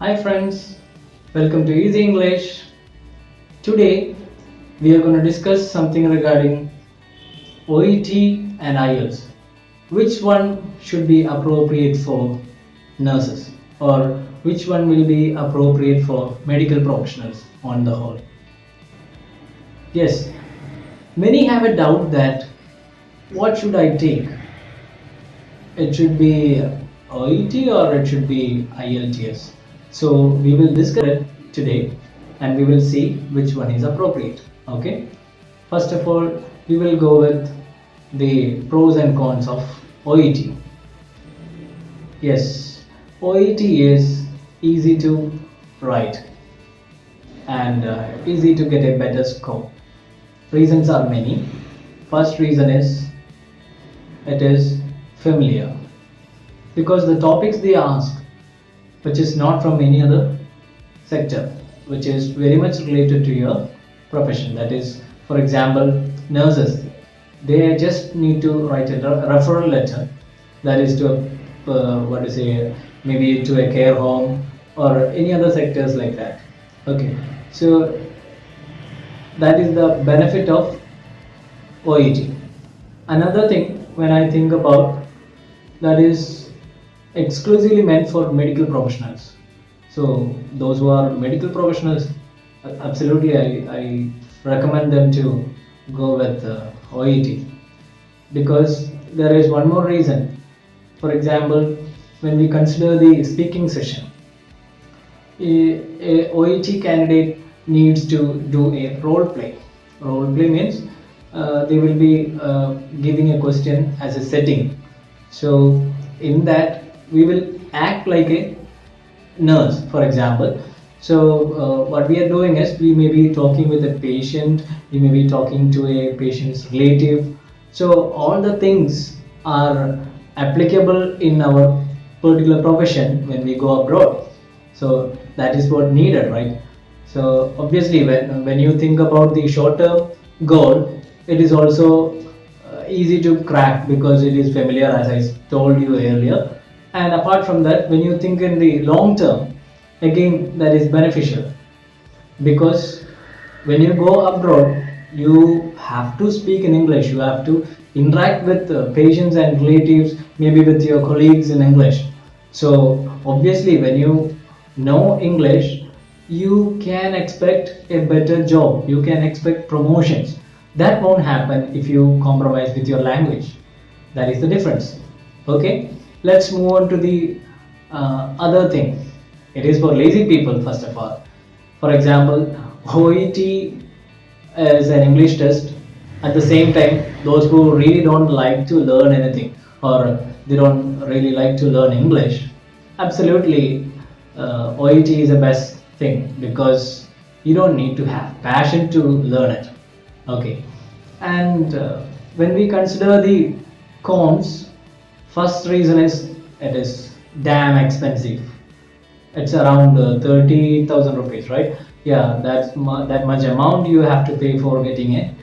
Hi friends, welcome to Easy English. Today we are going to discuss something regarding OET and IELTS. Which one should be appropriate for nurses or which one will be appropriate for medical professionals on the whole? Yes, many have a doubt that what should I take? It should be OET or it should be IELTS. So we will discuss it today and we will see which one is appropriate. Okay. First of all, we will go with the pros and cons of OET. Yes, OET is easy to write and easy to get a better score. Reasons are many. First reason is it is familiar because the topics they ask, which is not from any other sector, which is very much related to your profession. That is, for example, nurses, they just need to write a referral letter, that is to maybe to a care home or any other sectors like that. Okay, so that is the benefit of OET. Another thing when I think about that is exclusively meant for medical professionals. So those who are medical professionals, absolutely I recommend them to go with OET because there is one more reason. For example, when we consider the speaking session, a OET candidate needs to do a role play. Role play means they will be giving a question as a setting. So in that we will act like a nurse, for example. So what we are doing is we may be talking with a patient, we may be talking to a patient's relative. So all the things are applicable in our particular profession when we go abroad. So that is what needed, right? So obviously when you think about the short term goal, it is also easy to crack because it is familiar, as I told you earlier. And apart from that, when you think in the long term, again that is beneficial because when you go abroad, you have to speak in English, you have to interact with patients and relatives, maybe with your colleagues in English. So obviously when you know English, you can expect a better job, you can expect promotions. That won't happen if you compromise with your language. That is the difference. Okay, let's move on to the other thing. It is for lazy people, first of all. For example, OET is an English test. At the same time, those who really don't like to learn anything or they don't really like to learn English, absolutely OET is the best thing because you don't need to have passion to learn it. Okay, and when we consider the cons, first reason is it is damn expensive. It's around 30,000 rupees, right? Yeah, that much amount you have to pay for getting a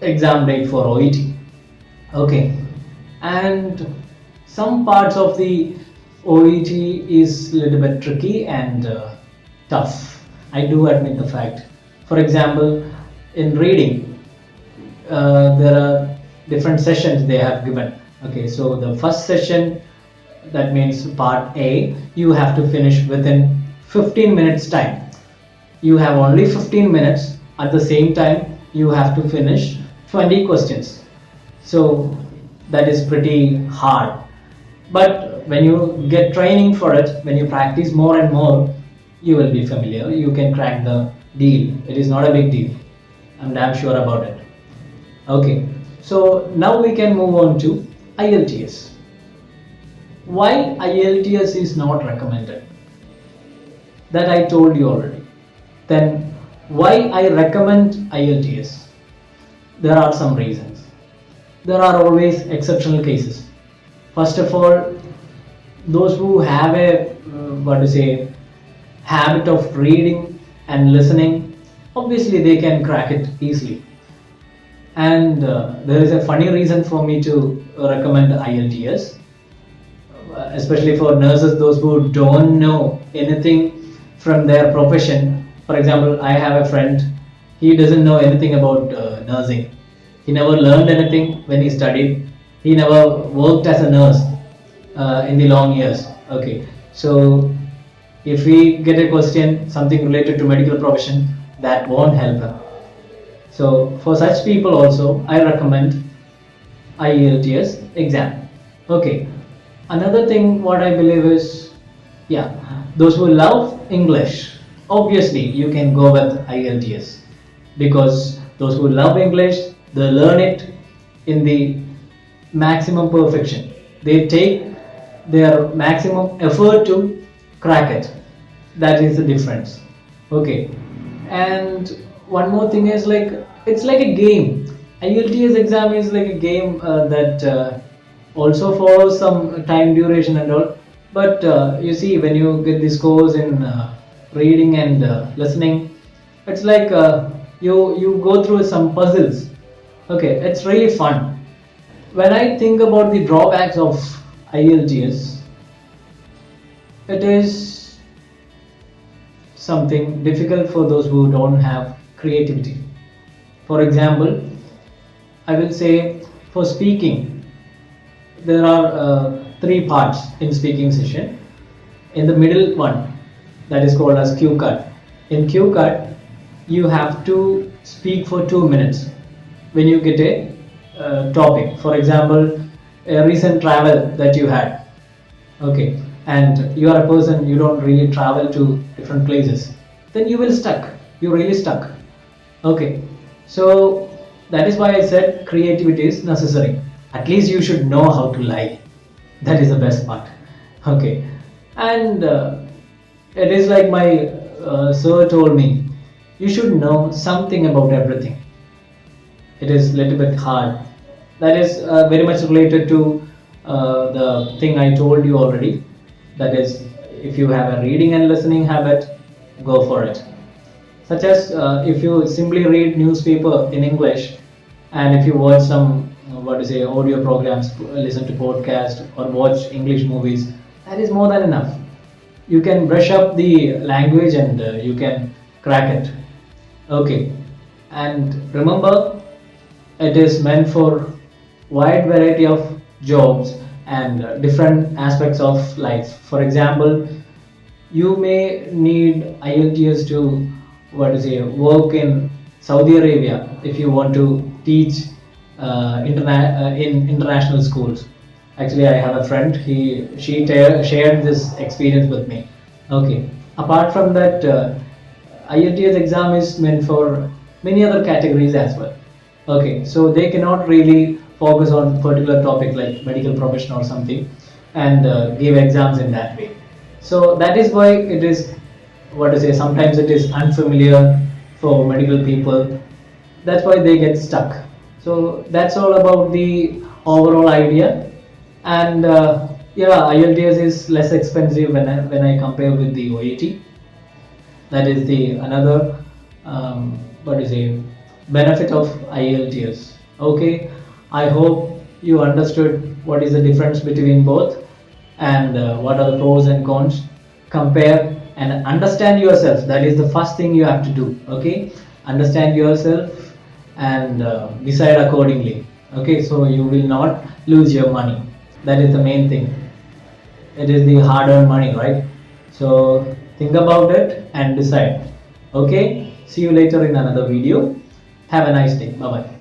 exam date for OET. Okay, and some parts of the OET is a little bit tricky and tough. I do admit the fact. For example, in reading, there are different sessions they have given. Okay, so the first session, that means part A, you have to finish within 15 minutes time. You have only 15 minutes. At the same time, you have to finish 20 questions. So that is pretty hard. But when you get training for it, when you practice more and more, you will be familiar. You can crack the deal. It is not a big deal. I'm damn sure about it. Okay, so now we can move on to IELTS. Why IELTS is not recommended? That I told you already. Then why I recommend IELTS? There are some reasons. There are always exceptional cases. First of all, those who have a habit of reading and listening, obviously they can crack it easily. And there is a funny reason for me to recommend IELTS, especially for nurses, those who don't know anything from their profession. For example, I have a friend, he doesn't know anything about nursing. He never learned anything when he studied. He never worked as a nurse in the long years. Okay, so if we get a question something related to medical profession, that won't help him. So for such people also, I recommend IELTS exam. Okay. Another thing what I believe is, yeah, those who love English, obviously you can go with IELTS, because those who love English, they learn it in the maximum perfection. They take their maximum effort to crack it. That is the difference. Okay. And one more thing is, like, it's like a game. IELTS exam is like a game that also follows some time duration and all. But you see, when you get the scores in reading and listening, it's like you go through some puzzles. Okay, it's really fun. When I think about the drawbacks of IELTS, it is something difficult for those who don't have creativity. For example, I will say, for speaking, there are three parts in speaking session. In the middle one, that is called as cue cut. In cue cut, you have to speak for 2 minutes when you get a topic. For example, a recent travel that you had. Okay, and you are a person, you don't really travel to different places, then you will stuck. You're really stuck. Okay, so that is why I said creativity is necessary. At least you should know how to lie. That is the best part. Okay, and it is like my sir told me, you should know something about everything. It is a little bit hard. That is very much related to the thing I told you already. That is, if you have a reading and listening habit, go for it. Such as if you simply read newspaper in English, and if you watch some audio programs, listen to podcast or watch English movies, that is more than enough. You can brush up the language and you can crack it. Okay, and remember, it is meant for wide variety of jobs and different aspects of life. For example, you may need IELTS to work in Saudi Arabia if you want to teach in international schools. Actually, I have a friend. Shared this experience with me. Okay. Apart from that, IELTS exam is meant for many other categories as well. Okay, so they cannot really focus on particular topic like medical profession or something and give exams in that way. So that is why it is sometimes it is unfamiliar for medical people. That's why they get stuck. So that's all about the overall idea. And yeah, IELTS is less expensive when I compare with the OET. That is the another benefit of IELTS. Okay, I hope you understood what is the difference between both, and what are the pros and cons. Compare and understand yourself. That is the first thing you have to do. Okay, understand yourself and decide accordingly. Okay, so you will not lose your money. That is the main thing. It is the hard-earned money, right? So think about it and decide. Okay, see you later in another video. Have a nice day. Bye bye.